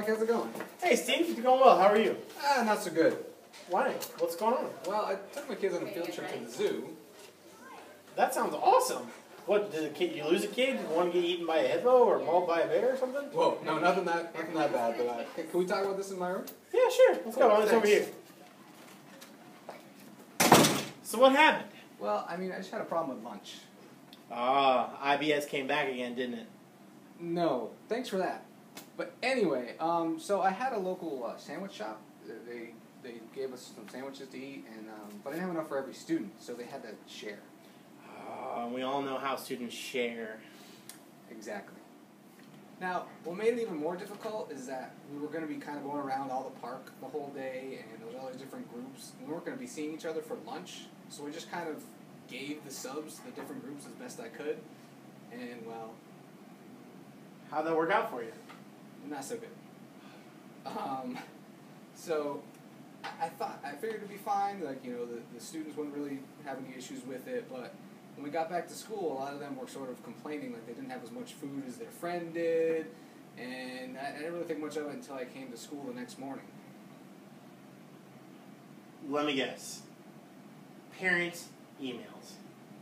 Mike, how's it going? Hey Steve, it's going well. How are you? Not so good. Why? What's going on? Well, I took my kids on a field trip to the zoo. That sounds awesome. What, did you lose a kid? Did one get eaten by a hippo or mauled by a bear or something? Whoa, no, nothing that bad, but can we talk about this in my room? Yeah, sure. Let's go. It's over here. So what happened? Well, I mean, I just had a problem with lunch. IBS came back again, didn't it? No, thanks for that. But anyway, so I had a local sandwich shop. They gave us some sandwiches to eat, and but I didn't have enough for every student, so they had to share. We all know how students share. Exactly. Now, what made it even more difficult is that we were going to be kind of going around all the park the whole day, and there was all these different groups, and we weren't going to be seeing each other for lunch, so we just kind of gave the subs to the different groups as best I could, and, well... How'd that work out for you? Not so good. So, I figured it'd be fine, like, you know, the students wouldn't really have any issues with it, but when we got back to school, a lot of them were sort of complaining like they didn't have as much food as their friend did, and I didn't really think much of it until I came to school the next morning. Let me guess. Parents' emails.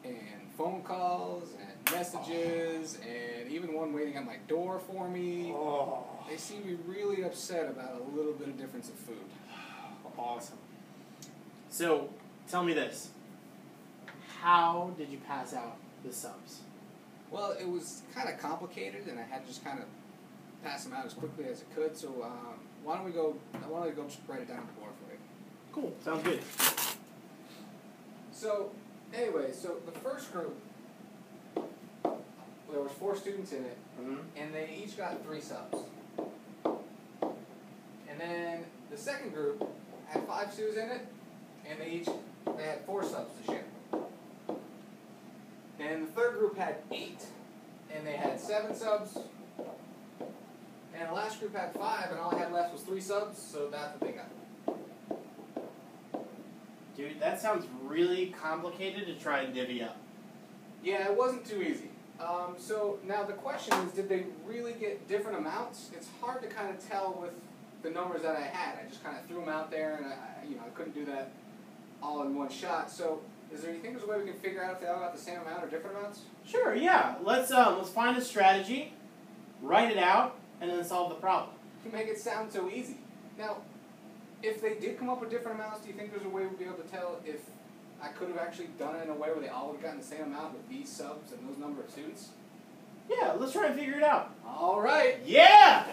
And phone calls, and messages, and even one waiting at my door for me. Oh. They seemed to be really upset about a little bit of difference of food. Awesome. So, tell me this. How did you pass out the subs? Well, it was kind of complicated, and I had to just kind of pass them out as quickly as I could. So why don't we go just write it down on the board for you? Cool. Sounds good. So anyway, so the first group, there was 4 students in it, and they each got 3 subs. And then the second group had 5 students in it, and they had 4 subs to share. And the third group had 8, and they had 7 subs. And the last group had 5, and all I had left was 3 subs, so that's what they got. Dude, that sounds really complicated to try and divvy up. Yeah, it wasn't too easy. So now the question is, did they really get different amounts? It's hard to kind of tell with the numbers that I had. I just kind of threw them out there, and I couldn't do that all in one shot. So, you think there's a way we can figure out if they all got the same amount or different amounts? Sure, yeah. Let's find a strategy, write it out, and then solve the problem. You make it sound so easy. Now, if they did come up with different amounts, do you think there's a way we'd be able to tell if I could have actually done it in a way where they all would have gotten the same amount with these subs and those number of students? Yeah, let's try and figure it out. All right. Yeah!